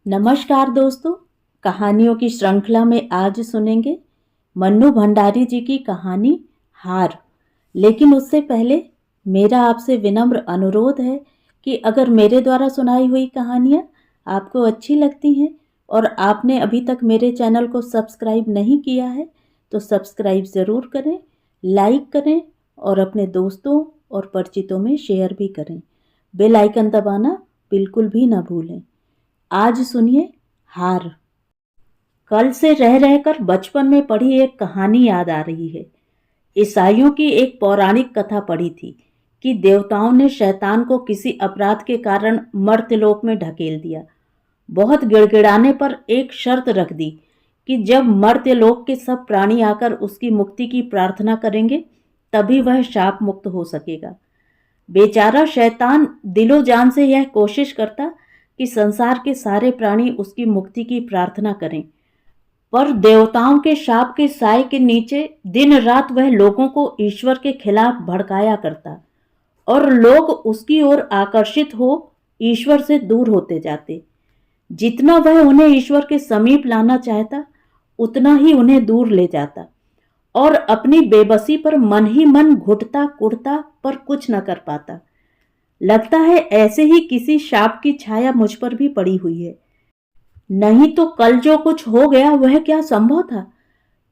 नमस्कार दोस्तों। कहानियों की श्रृंखला में आज सुनेंगे मन्नू भंडारी जी की कहानी हार। लेकिन उससे पहले मेरा आपसे विनम्र अनुरोध है कि अगर मेरे द्वारा सुनाई हुई कहानियाँ आपको अच्छी लगती हैं और आपने अभी तक मेरे चैनल को सब्सक्राइब नहीं किया है तो सब्सक्राइब ज़रूर करें, लाइक करें और अपने दोस्तों और परिचितों में शेयर भी करें। बेल आइकन दबाना बिल्कुल भी ना भूलें। आज सुनिए हार। कल से रह रहकर बचपन में पढ़ी एक कहानी याद आ रही है। ईसाइयों की एक पौराणिक कथा पढ़ी थी कि देवताओं ने शैतान को किसी अपराध के कारण मर्त्यलोक में ढकेल दिया। बहुत गिड़गिड़ाने पर एक शर्त रख दी कि जब मर्त्यलोक के सब प्राणी आकर उसकी मुक्ति की प्रार्थना करेंगे तभी वह शाप मुक्त हो सकेगा। बेचारा शैतान दिलो जान से यह कोशिश करता कि संसार के सारे प्राणी उसकी मुक्ति की प्रार्थना करें, पर देवताओं के शाप के साए के नीचे दिन रात वह लोगों को ईश्वर के खिलाफ भड़काया करता और लोग उसकी ओर आकर्षित हो ईश्वर से दूर होते जाते। जितना वह उन्हें ईश्वर के समीप लाना चाहता उतना ही उन्हें दूर ले जाता और अपनी बेबसी पर मन ही मन घुटता कुढ़ता पर कुछ न कर पाता। लगता है ऐसे ही किसी शाप की छाया मुझ पर भी पड़ी हुई है। नहीं तो कल जो कुछ हो गया वह क्या संभव था।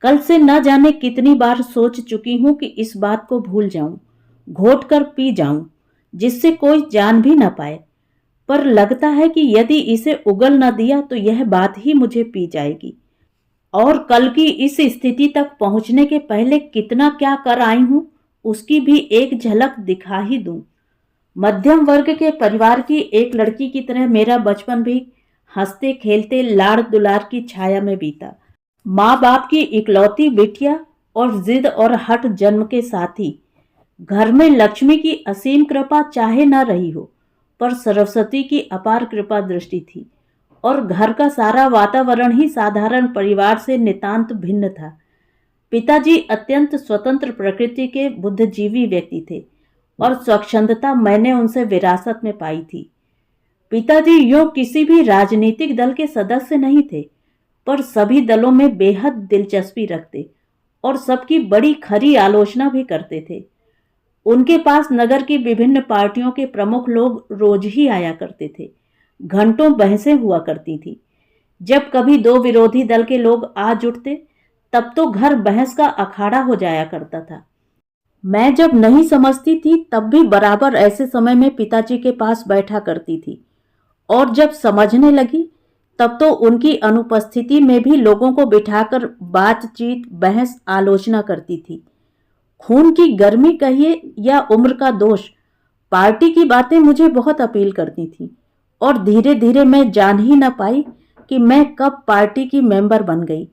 कल से न जाने कितनी बार सोच चुकी हूं कि इस बात को भूल जाऊं, घोट कर पी जाऊं, जिससे कोई जान भी न पाए, पर लगता है कि यदि इसे उगल न दिया तो यह बात ही मुझे पी जाएगी। और कल की इस स्थिति तक पहुंचने के पहले कितना क्या कर आई हूं उसकी भी एक झलक दिखा ही दूं। मध्यम वर्ग के परिवार की एक लड़की की तरह मेरा बचपन भी हंसते खेलते लाड़ दुलार की छाया में बीता। माँ बाप की इकलौती बिटिया और जिद और हट जन्म के साथी। घर में लक्ष्मी की असीम कृपा चाहे न रही हो, पर सरस्वती की अपार कृपा दृष्टि थी और घर का सारा वातावरण ही साधारण परिवार से नितांत भिन्न था। पिताजी अत्यंत स्वतंत्र प्रकृति के बुद्धिजीवी व्यक्ति थे और स्वच्छंदता मैंने उनसे विरासत में पाई थी। पिताजी यूं किसी भी राजनीतिक दल के सदस्य नहीं थे, पर सभी दलों में बेहद दिलचस्पी रखते और सबकी बड़ी खरी आलोचना भी करते थे। उनके पास नगर की विभिन्न पार्टियों के प्रमुख लोग रोज ही आया करते थे। घंटों बहसें हुआ करती थी। जब कभी दो विरोधी दल के लोग आ जुटते तब तो घर बहस का अखाड़ा हो जाया करता था। मैं जब नहीं समझती थी तब भी बराबर ऐसे समय में पिताजी के पास बैठा करती थी और जब समझने लगी तब तो उनकी अनुपस्थिति में भी लोगों को बिठाकर बातचीत बहस आलोचना करती थी। खून की गर्मी कहिए या उम्र का दोष, पार्टी की बातें मुझे बहुत अपील करती थी और धीरे धीरे मैं जान ही न पाई कि मैं कब पार्टी की मेंबर बन गई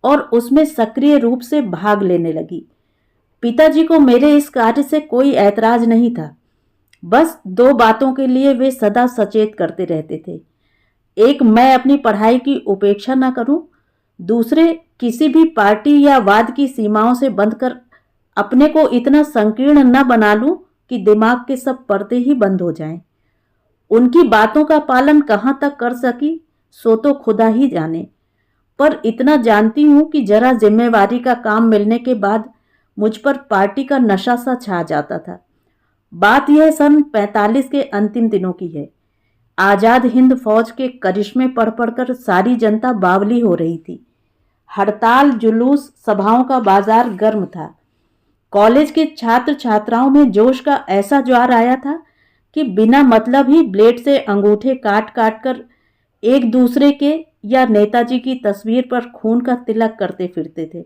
और उसमें सक्रिय रूप से भाग लेने लगी। पिताजी को मेरे इस कार्य से कोई ऐतराज नहीं था। बस दो बातों के लिए वे सदा सचेत करते रहते थे। एक, मैं अपनी पढ़ाई की उपेक्षा न करूं। दूसरे, किसी भी पार्टी या वाद की सीमाओं से बंधकर अपने को इतना संकीर्ण न बना लूं कि दिमाग के सब पर्दे ही बंद हो जाएं। उनकी बातों का पालन कहां तक कर सकी सो तो खुदा ही जाने, पर इतना जानती हूं कि जरा जिम्मेवारी का काम मिलने के बाद मुझ पर पार्टी का नशा सा छा जाता था। बात यह सन 45 के अंतिम दिनों की है। आजाद हिंद फौज के करिश्मे पढ़ पढ़कर सारी जनता बावली हो रही थी। हड़ताल, जुलूस, सभाओं का बाजार गर्म था। कॉलेज के छात्र छात्राओं में जोश का ऐसा ज्वार आया था कि बिना मतलब ही ब्लेड से अंगूठे काट काट कर एक दूसरे के या नेताजी की तस्वीर पर खून का तिलक करते फिरते थे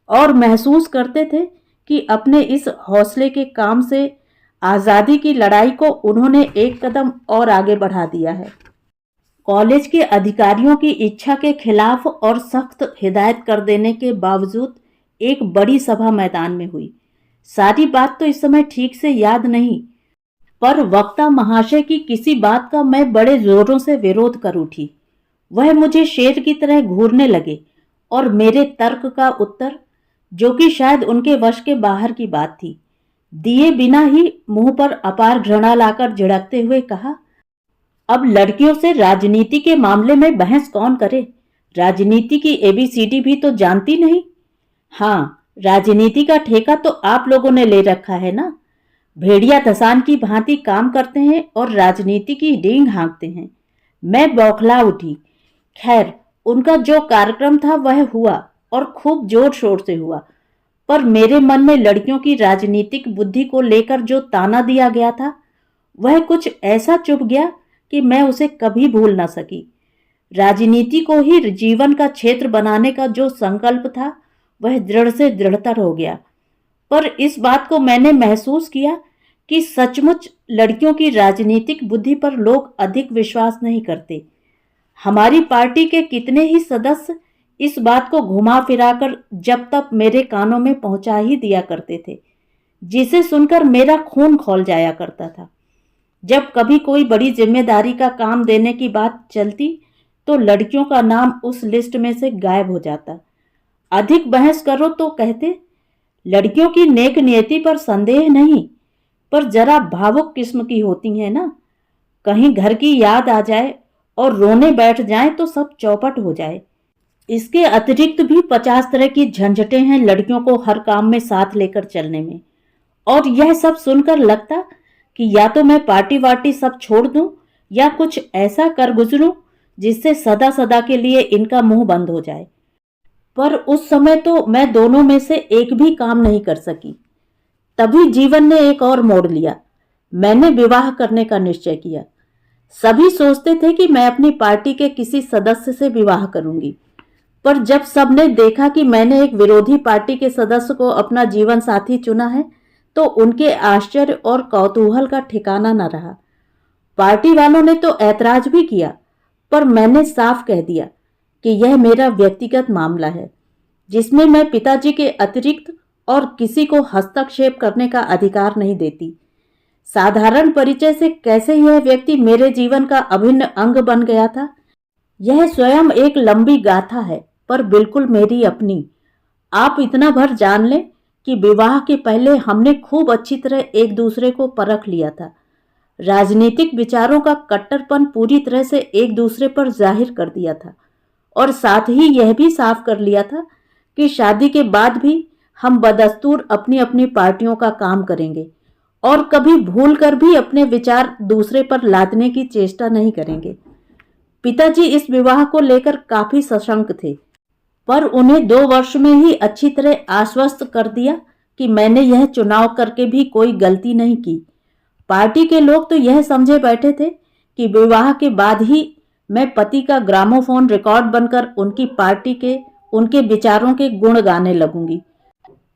और महसूस करते थे कि अपने इस हौसले के काम से आज़ादी की लड़ाई को उन्होंने एक कदम और आगे बढ़ा दिया है। कॉलेज के अधिकारियों की इच्छा के खिलाफ और सख्त हिदायत कर देने के बावजूद एक बड़ी सभा मैदान में हुई। सारी बात तो इस समय ठीक से याद नहीं, पर वक्ता महाशय की किसी बात का मैं बड़े जोरों से विरोध कर उठी। वह मुझे शेर की तरह घूरने लगे और मेरे तर्क का उत्तर, जो कि शायद उनके वश के बाहर की बात थी, दिए बिना ही मुंह पर अपार घृणा लाकर झिड़कते हुए कहा, अब लड़कियों से राजनीति के मामले में बहस कौन करे? राजनीति की एबीसीडी भी तो जानती नहीं। हाँ, राजनीति का ठेका तो आप लोगों ने ले रखा है ना। भेड़िया धसान की भांति काम करते हैं और राजनीति की डींग हाँकते हैं। मैं बौखला उठी। खैर, उनका जो कार्यक्रम था वह हुआ और खूब जोर शोर से हुआ, पर मेरे मन में लड़कियों की राजनीतिक बुद्धि को लेकर जो ताना दिया गया था वह कुछ ऐसा चुभ गया कि मैं उसे कभी भूल न सकी। राजनीति को ही जीवन का क्षेत्र बनाने का जो संकल्प था वह दृढ़ से दृढ़तर हो गया। पर इस बात को मैंने महसूस किया कि सचमुच लड़कियों की राजनीतिक बुद्धि पर लोग अधिक विश्वास नहीं करते। हमारी पार्टी के कितने ही सदस्य इस बात को घुमा फिराकर जब तक मेरे कानों में पहुंचा ही दिया करते थे, जिसे सुनकर मेरा खून खौल जाया करता था। जब कभी कोई बड़ी जिम्मेदारी का काम देने की बात चलती तो लड़कियों का नाम उस लिस्ट में से गायब हो जाता। अधिक बहस करो तो कहते, लड़कियों की नेक नियति पर संदेह नहीं, पर जरा भावुक किस्म की होती हैं ना। कहीं घर की याद आ जाए और रोने बैठ जाए तो सब चौपट हो जाए। इसके अतिरिक्त भी 50 तरह की झंझटें हैं लड़कियों को हर काम में साथ लेकर चलने में। और यह सब सुनकर लगता कि या तो मैं पार्टी वार्टी सब छोड़ दूं या कुछ ऐसा कर गुजरूं जिससे सदा सदा के लिए इनका मुंह बंद हो जाए। पर उस समय तो मैं दोनों में से एक भी काम नहीं कर सकी। तभी जीवन ने एक और मोड़ लिया। मैंने विवाह करने का निश्चय किया। सभी सोचते थे कि मैं अपनी पार्टी के किसी सदस्य से विवाह करूंगी, पर जब सबने देखा कि मैंने एक विरोधी पार्टी के सदस्य को अपना जीवन साथी चुना है तो उनके आश्चर्य और कौतूहल का ठिकाना न रहा। पार्टी वालों ने तो ऐतराज भी किया, पर मैंने साफ कह दिया कि यह मेरा व्यक्तिगत मामला है जिसमें मैं पिताजी के अतिरिक्त और किसी को हस्तक्षेप करने का अधिकार नहीं देती। साधारण परिचय से कैसे यह व्यक्ति मेरे जीवन का अभिन्न अंग बन गया था, यह स्वयं एक लंबी गाथा है, पर बिल्कुल मेरी अपनी। आप इतना भर जान लें कि विवाह के पहले हमने खूब अच्छी तरह एक दूसरे को परख लिया था। राजनीतिक विचारों का कट्टरपन पूरी तरह से एक दूसरे पर जाहिर कर दिया था और साथ ही यह भी साफ कर लिया था कि शादी के बाद भी हम बदस्तूर अपनी अपनी पार्टियों का काम करेंगे और कभी भूल कर भी अपने विचार दूसरे पर लादने की चेष्टा नहीं करेंगे। पिताजी इस विवाह को लेकर काफी सशंक थे, पर उन्हें 2 वर्ष में ही अच्छी तरह आश्वस्त कर दिया कि मैंने यह चुनाव करके भी कोई गलती नहीं की। पार्टी के लोग तो यह समझे बैठे थे कि विवाह के बाद ही मैं पति का ग्रामोफोन रिकॉर्ड बनकर उनकी पार्टी के उनके विचारों के गुण गाने लगूंगी।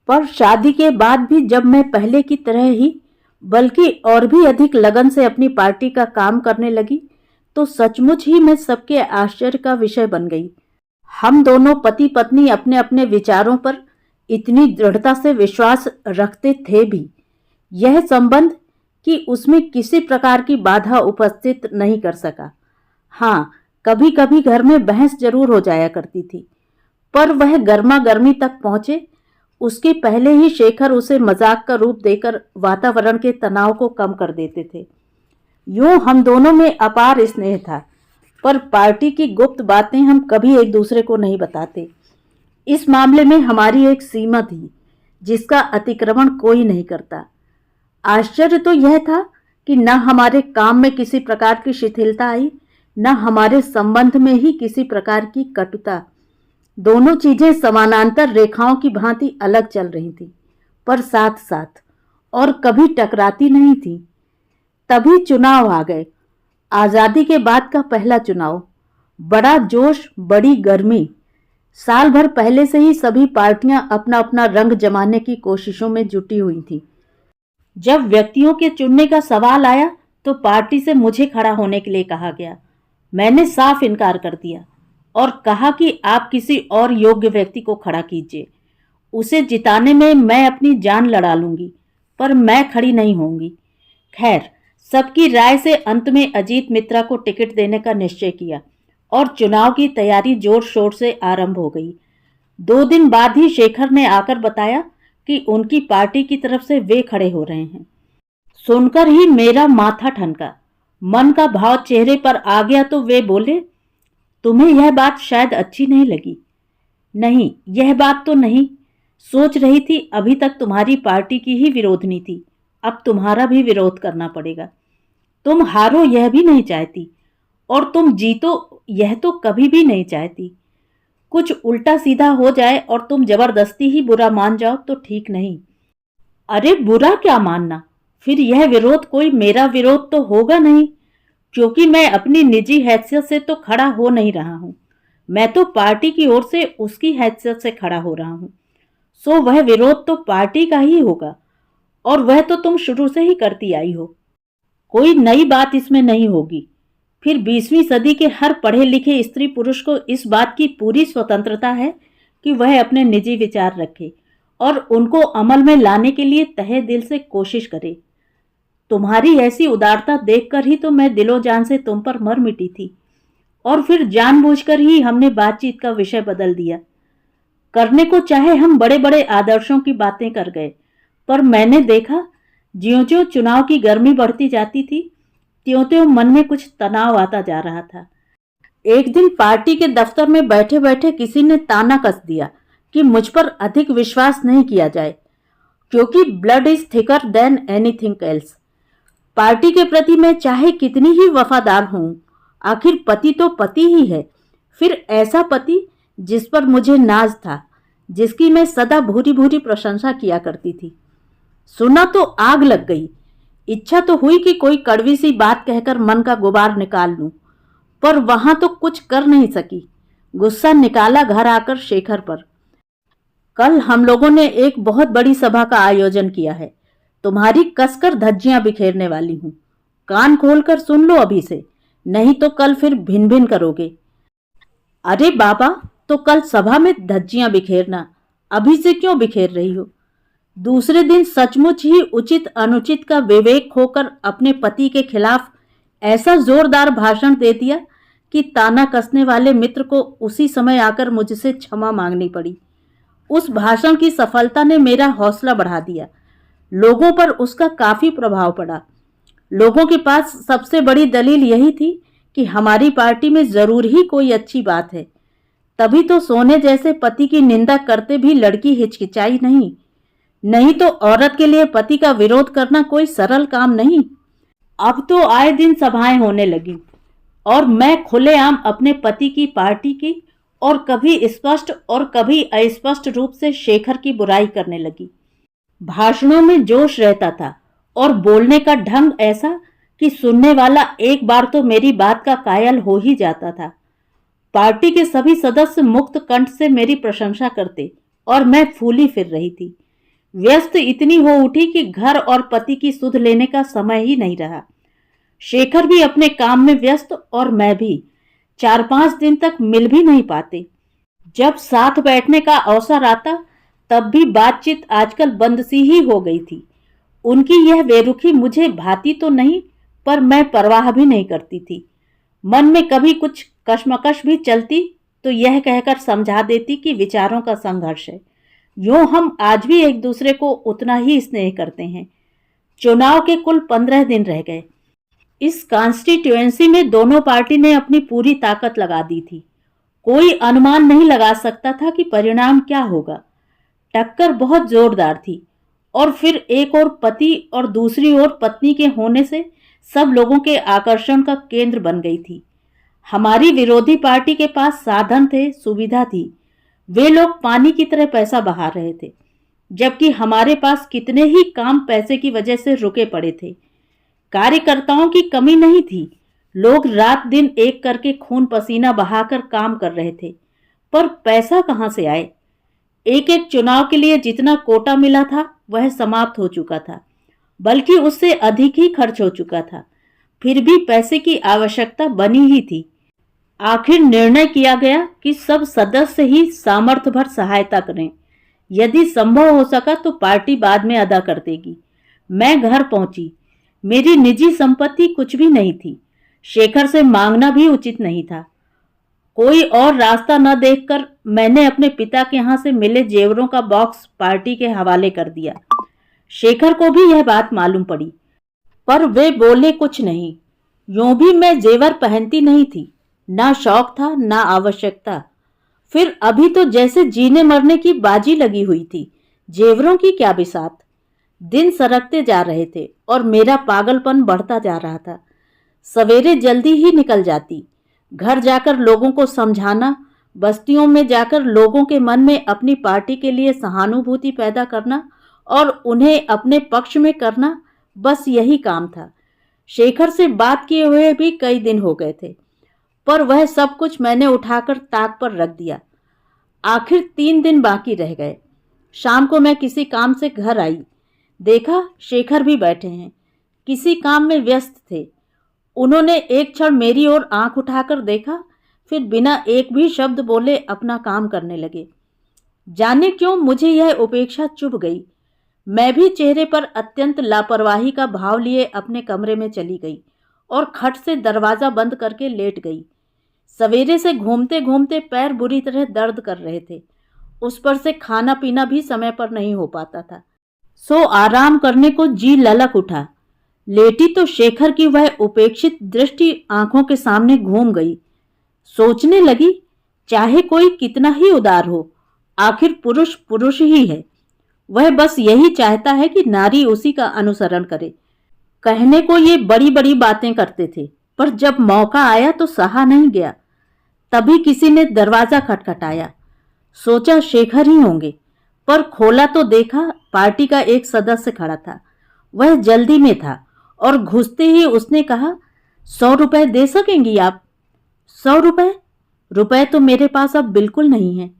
पर शादी के बाद भी जब मैं पहले की तरह ही बल्कि और भी अधिक लगन से अपनी पार्टी का काम करने लगी तो सचमुच ही मैं सबके आश्चर्य का विषय बन गई। हम दोनों पति पत्नी अपने अपने विचारों पर इतनी दृढ़ता से विश्वास रखते थे भी यह संबंध कि उसमें किसी प्रकार की बाधा उपस्थित नहीं कर सका। हाँ, कभी कभी घर में बहस जरूर हो जाया करती थी, पर वह गर्मा गर्मी तक पहुंचे उसके पहले ही शेखर उसे मजाक का रूप देकर वातावरण के तनाव को कम कर देते थे। यूं हम दोनों में अपार स्नेह था, पर पार्टी की गुप्त बातें हम कभी एक दूसरे को नहीं बताते। इस मामले में हमारी एक सीमा थी जिसका अतिक्रमण कोई नहीं करता। आश्चर्य तो यह था कि न हमारे काम में किसी प्रकार की शिथिलता आई, न हमारे संबंध में ही किसी प्रकार की कटुता। दोनों चीजें समानांतर रेखाओं की भांति अलग चल रही थी, पर साथ साथ, और कभी टकराती नहीं थी। तभी चुनाव आ गए। आजादी के बाद का पहला चुनाव। बड़ा जोश, बड़ी गर्मी। साल भर पहले से ही सभी पार्टियां अपना अपना रंग जमाने की कोशिशों में जुटी हुई थी। जब व्यक्तियों के चुनने का सवाल आया तो पार्टी से मुझे खड़ा होने के लिए कहा गया। मैंने साफ इनकार कर दिया और कहा कि आप किसी और योग्य व्यक्ति को खड़ा कीजिए। उसे जिताने में मैं अपनी जान लड़ा लूंगी, पर मैं खड़ी नहीं होंगी। खैर, सबकी राय से अंत में अजीत मित्रा को टिकट देने का निश्चय किया और चुनाव की तैयारी जोर शोर से आरंभ हो गई। 2 दिन बाद ही शेखर ने आकर बताया कि उनकी पार्टी की तरफ से वे खड़े हो रहे हैं। सुनकर ही मेरा माथा ठनका। मन का भाव चेहरे पर आ गया तो वे बोले, तुम्हें यह बात शायद अच्छी नहीं लगी। नहीं, यह बात तो नहीं। सोच रही थी अभी तक तुम्हारी पार्टी की ही विरोधनी थी, अब तुम्हारा भी विरोध करना पड़ेगा। तुम हारो यह भी नहीं चाहती और तुम जीतो यह तो कभी भी नहीं चाहती। कुछ उल्टा सीधा हो जाए और तुम जबरदस्ती ही बुरा मान जाओ तो ठीक नहीं। अरे बुरा क्या मानना, फिर यह विरोध कोई मेरा विरोध तो होगा नहीं, क्योंकि मैं अपनी निजी हैसियत से तो खड़ा हो नहीं रहा हूं, मैं तो पार्टी की ओर से उसकी हैसियत से खड़ा हो रहा हूं। सो वह विरोध तो पार्टी का ही होगा और वह तो तुम शुरू से ही करती आई हो। कोई नई बात इसमें नहीं होगी। फिर 20वीं सदी के हर पढ़े लिखे स्त्री पुरुष को इस बात की पूरी स्वतंत्रता है कि वह अपने निजी विचार रखे और उनको अमल में लाने के लिए तहे दिल से कोशिश करे। तुम्हारी ऐसी उदारता देखकर ही तो मैं दिलो जान से तुम पर मर मिटी थी और फिर जानबूझकर ही हमने बातचीत का विषय बदल दिया। करने को चाहे हम बड़े बड़े आदर्शों की बातें कर गए, पर मैंने देखा ज्यों-ज्यों चुनाव की गर्मी बढ़ती जाती थी, त्यों-त्यों मन में कुछ तनाव आता जा रहा था। एक दिन पार्टी के दफ्तर में बैठे बैठे किसी ने ताना कस दिया कि मुझ पर अधिक विश्वास नहीं किया जाए, क्योंकि blood is thicker than anything else. Party के प्रति मैं चाहे कितनी ही वफादार हूं, आखिर पति तो पति ही है। फिर ऐसा पति जिस पर मुझे नाज था, जिसकी मैं सदा भूरी भूरी प्रशंसा किया करती थी। सुना तो आग लग गई। इच्छा तो हुई कि कोई कड़वी सी बात कहकर मन का गुबार निकाल लूं, पर वहां तो कुछ कर नहीं सकी। गुस्सा निकाला घर आकर शेखर पर। कल हम लोगों ने एक बहुत बड़ी सभा का आयोजन किया है, तुम्हारी कसकर धज्जियां बिखेरने वाली हूं। कान खोलकर सुन लो अभी से, नहीं तो कल फिर भिन भिन करोगे। अरे बाबा, तो कल सभा में धज्जियां बिखेरना, अभी से क्यों बिखेर रही हो? दूसरे दिन सचमुच ही उचित अनुचित का विवेक खोकर अपने पति के खिलाफ ऐसा जोरदार भाषण दे दिया कि ताना कसने वाले मित्र को उसी समय आकर मुझसे क्षमा मांगनी पड़ी। उस भाषण की सफलता ने मेरा हौसला बढ़ा दिया। लोगों पर उसका काफी प्रभाव पड़ा। लोगों के पास सबसे बड़ी दलील यही थी कि हमारी पार्टी में जरूर ही कोई अच्छी बात है। तभी तो सोने जैसे पति की निंदा करते भी लड़की हिचकिचाई नहीं। नहीं तो औरत के लिए पति का विरोध करना कोई सरल काम नहीं। अब तो आए दिन सभाएं होने लगी और मैं खुलेआम अपने पति की पार्टी की और कभी स्पष्ट और कभी अस्पष्ट रूप से शेखर की बुराई करने लगी। भाषणों में जोश रहता था और बोलने का ढंग ऐसा कि सुनने वाला एक बार तो मेरी बात का कायल हो ही जाता था। पार्टी के सभी सदस्य मुक्त कंठ से मेरी प्रशंसा करते और मैं फूली फिर रही थी। व्यस्त इतनी हो उठी कि घर और पति की सुध लेने का समय ही नहीं रहा। शेखर भी अपने काम में व्यस्त और मैं भी 4-5 दिन तक मिल भी नहीं पाते। जब साथ बैठने का अवसर आता तब भी बातचीत आजकल बंद सी ही हो गई थी। उनकी यह बेरुखी मुझे भाती तो नहीं, पर मैं परवाह भी नहीं करती थी। मन में कभी कुछ कशमकश भी चलती तो यह कहकर समझा देती कि विचारों का संघर्ष है। यूं हम आज भी एक दूसरे को उतना ही स्नेह करते हैं। चुनाव के कुल 15 दिन रह गए। इस कॉन्स्टिट्यूएंसी में दोनों पार्टी ने अपनी पूरी ताकत लगा दी थी। कोई अनुमान नहीं लगा सकता था कि परिणाम क्या होगा। टक्कर बहुत जोरदार थी और फिर एक ओर पति और दूसरी ओर पत्नी के होने से सब लोगों के आकर्षण का केंद्र बन गई थी। हमारी विरोधी पार्टी के पास साधन थे, सुविधा थी। वे लोग पानी की तरह पैसा बहा रहे थे, जबकि हमारे पास कितने ही काम पैसे की वजह से रुके पड़े थे। कार्यकर्ताओं की कमी नहीं थी। लोग रात दिन एक करके खून पसीना बहाकर काम कर रहे थे, पर पैसा कहां से आए? एक एक चुनाव के लिए जितना कोटा मिला था वह समाप्त हो चुका था, बल्कि उससे अधिक ही खर्च हो चुका था। फिर भी पैसे की आवश्यकता बनी ही थी। आखिर निर्णय किया गया कि सब सदस्य ही सामर्थ्य भर सहायता करें। यदि संभव हो सका तो पार्टी बाद में अदा कर देगी। मैं घर पहुंची। मेरी निजी संपत्ति कुछ भी नहीं थी। शेखर से मांगना भी उचित नहीं था। कोई और रास्ता न देखकर मैंने अपने पिता के यहाँ से मिले जेवरों का बॉक्स पार्टी के हवाले कर दिया। शेखर को भी यह बात मालूम पड़ी, पर वे बोले कुछ नहीं। यूं भी मैं जेवर पहनती नहीं थी, ना शौक था ना आवश्यकता। फिर अभी तो जैसे जीने मरने की बाजी लगी हुई थी, जेवरों की क्या बिसात। दिन सरकते जा रहे थे और मेरा पागलपन बढ़ता जा रहा था। सवेरे जल्दी ही निकल जाती, घर जाकर लोगों को समझाना, बस्तियों में जाकर लोगों के मन में अपनी पार्टी के लिए सहानुभूति पैदा करना और उन्हें अपने पक्ष में करना, बस यही काम था। शेखर से बात किए हुए भी कई दिन हो गए थे, पर वह सब कुछ मैंने उठाकर ताक पर रख दिया। आखिर 3 दिन बाकी रह गए। शाम को मैं किसी काम से घर आई, देखा शेखर भी बैठे हैं, किसी काम में व्यस्त थे। उन्होंने एक क्षण मेरी ओर आंख उठाकर देखा, फिर बिना एक भी शब्द बोले अपना काम करने लगे। जाने क्यों मुझे यह उपेक्षा चुभ गई। मैं भी चेहरे पर अत्यंत लापरवाही का भाव लिए अपने कमरे में चली गई और खट से दरवाजा बंद करके लेट गई। सवेरे से घूमते घूमते पैर बुरी तरह दर्द कर रहे थे, उस पर से खाना पीना भी समय पर नहीं हो पाता था। सो आराम करने को जी ललक उठा। लेटी तो शेखर की वह उपेक्षित दृष्टि आंखों के सामने घूम गई। सोचने लगी, चाहे कोई कितना ही उदार हो, आखिर पुरुष पुरुष ही है। वह बस यही चाहता है कि नारी उसी का अनुसरण करे। कहने को ये बड़ी बड़ी बातें करते थे, पर जब मौका आया तो सहा नहीं गया। तभी किसी ने दरवाजा खटखटाया। सोचा शेखर ही होंगे, पर खोला तो देखा पार्टी का एक सदस्य खड़ा था। वह जल्दी में था और घुसते ही उसने कहा, 100 रुपए दे सकेंगी आप? 100 रुपए? रुपए तो मेरे पास अब बिल्कुल नहीं है।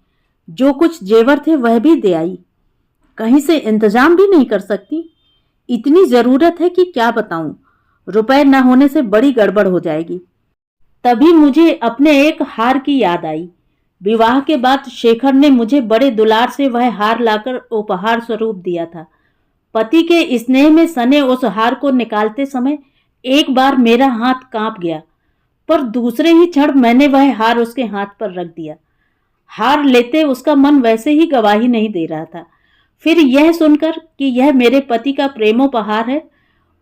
जो कुछ जेवर थे वह भी दे आई। कहीं से इंतजाम भी नहीं कर सकती? इतनी जरूरत है कि क्या बताऊं। रुपए न होने से बड़ी गड़बड़ हो जाएगी। तभी मुझे अपने एक हार की याद आई। विवाह के बाद शेखर ने मुझे बड़े दुलार से वह हार लाकर उपहार स्वरूप दिया था। पति के स्नेह में सने उस हार को निकालते समय एक बार मेरा हाथ कांप गया, पर दूसरे ही क्षण मैंने वह हार उसके हाथ पर रख दिया। हार लेते उसका मन वैसे ही गवाही नहीं दे रहा था। फिर यह सुनकर कि यह मेरे पति का प्रेमोपहार है,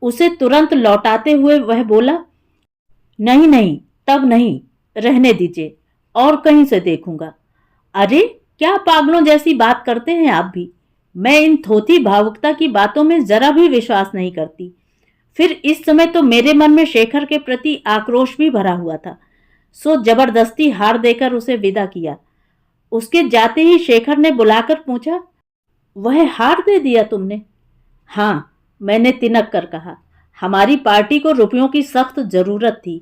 उसे तुरंत लौटाते हुए वह बोला, नहीं नहीं, तब नहीं, रहने दीजिए, और कहीं से देखूंगा। अरे क्या पागलों जैसी बात करते हैं आप भी। मैं इन थोथी भावुकता की बातों में जरा भी विश्वास नहीं करती। फिर इस समय तो मेरे मन में शेखर के प्रति आक्रोश भी भरा हुआ था। सो जबरदस्ती हार देकर उसे विदा किया। उसके जाते ही शेखर ने बुलाकर पूछा, वह हार दे दिया तुमने? हाँ, मैंने तिनक कर कहा। हमारी पार्टी को रुपयों की सख्त जरूरत थी।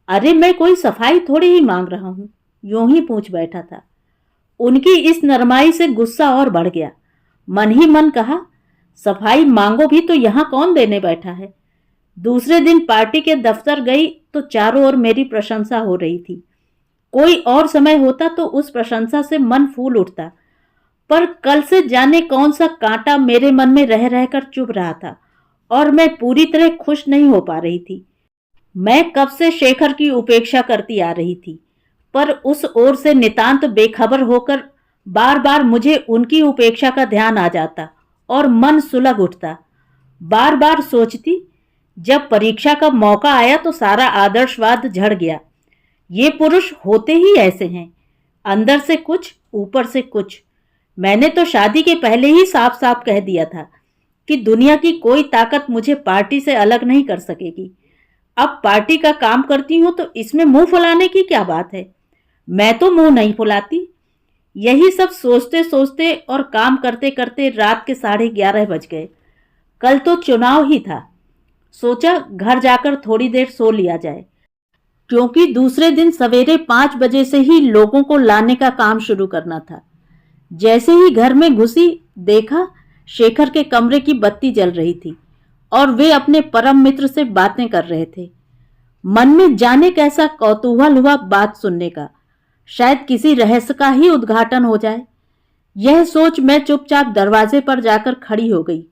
अरे मैं कोई सफाई थोड़ी ही मांग रहा हूं, यूं ही पूछ बैठा था। उनकी इस नरमाई से गुस्सा और बढ़ गया। मन ही मन कहा, सफाई मांगो भी तो यहां कौन देने बैठा है। दूसरे दिन पार्टी के दफ्तर गई तो चारों ओर मेरी प्रशंसा हो रही थी। कोई और समय होता तो उस प्रशंसा से मन फूल उठता, पर कल से जाने कौन सा कांटा मेरे मन में रह रहकर चुभ रहा था और मैं पूरी तरह खुश नहीं हो पा रही थी। मैं कब से शेखर की उपेक्षा करती आ रही थी, पर उस ओर से नितांत बेखबर होकर बार बार मुझे उनकी उपेक्षा का ध्यान आ जाता और मन सुलग उठता। बार बार सोचती, जब परीक्षा का मौका आया तो सारा आदर्शवाद झड़ गया। ये पुरुष होते ही ऐसे हैं, अंदर से कुछ ऊपर से कुछ। मैंने तो शादी के पहले ही साफ साफ कह दिया था कि दुनिया की कोई ताकत मुझे पार्टी से अलग नहीं कर सकेगी। अब पार्टी का काम करती हूं तो इसमें मुंह फुलाने की क्या बात है। मैं तो मुंह नहीं फुलाती। यही सब सोचते सोचते और काम करते करते रात के 11:30 बज गए। कल तो चुनाव ही था। सोचा घर जाकर थोड़ी देर सो लिया जाए, क्योंकि दूसरे दिन सवेरे 5 बजे से ही लोगों को लाने का काम शुरू करना था। जैसे ही घर में घुसी, देखा शेखर के कमरे की बत्ती जल रही थी और वे अपने परम मित्र से बातें कर रहे थे। मन में जाने कैसा कौतूहल हुआ बात सुनने का। शायद किसी रहस्य का ही उद्घाटन हो जाए। यह सोच मैं चुपचाप दरवाजे पर जाकर खड़ी हो गई।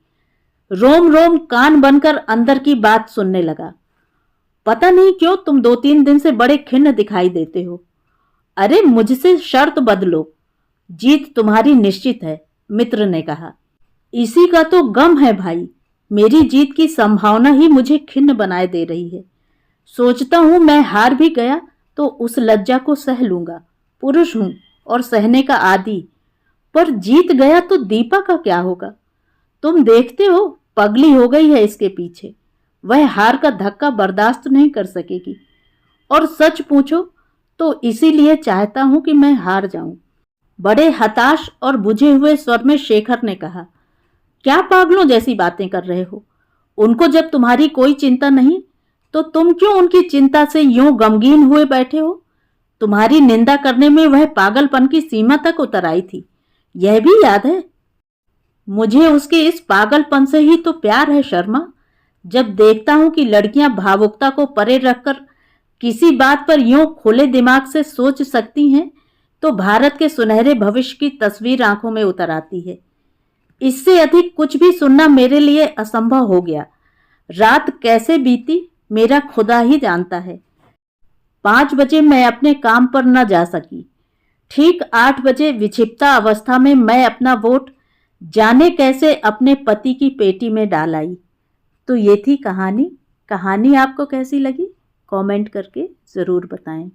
रोम रोम कान बनकर अंदर की बात सुनने लगा। पता नहीं क्यों तुम 2-3 दिन से बड़े खिन्न दिखाई देते हो। अरे मुझसे शर्त बदलो, जीत तुम्हारी निश्चित है, मित्र ने कहा। इसी का तो गम है भाई, मेरी जीत की संभावना ही मुझे खिन्न बनाए दे रही है। सोचता हूं मैं हार भी गया तो उस लज्जा को सह लूंगा। पुरुष हूं और सहने का आदी। पर जीत गया तो दीपा का क्या होगा? तुम देखते हो पगली हो गई है इसके पीछे। वह हार का धक्का बर्दाश्त नहीं कर सकेगी। और सच पूछो तो इसीलिए चाहता हूं कि मैं हार जाऊं। बड़े हताश और बुझे हुए स्वर में शेखर ने कहा, क्या पागलों जैसी बातें कर रहे हो? उनको जब तुम्हारी कोई चिंता नहीं तो तुम क्यों उनकी चिंता से यूं गमगीन हुए बैठे हो? तुम्हारी निंदा करने में वह पागलपन की सीमा तक उतर आई थी, यह भी याद है? मुझे उसके इस पागलपन से ही तो प्यार है शर्मा। जब देखता हूं कि लड़कियां भावुकता को परे रखकर किसी बात पर यूं खुले दिमाग से सोच सकती हैं तो भारत के सुनहरे भविष्य की तस्वीर आंखों में उतर आती है। इससे अधिक कुछ भी सुनना मेरे लिए असंभव हो गया। रात कैसे बीती मेरा खुदा ही जानता है। 5 बजे मैं अपने काम पर न जा सकी। ठीक 8 बजे विक्षिप्ता अवस्था में मैं अपना वोट जाने कैसे अपने पति की पेटी में डाल आई। तो ये थी कहानी। कहानी आपको कैसी लगी कमेंट करके ज़रूर बताएं।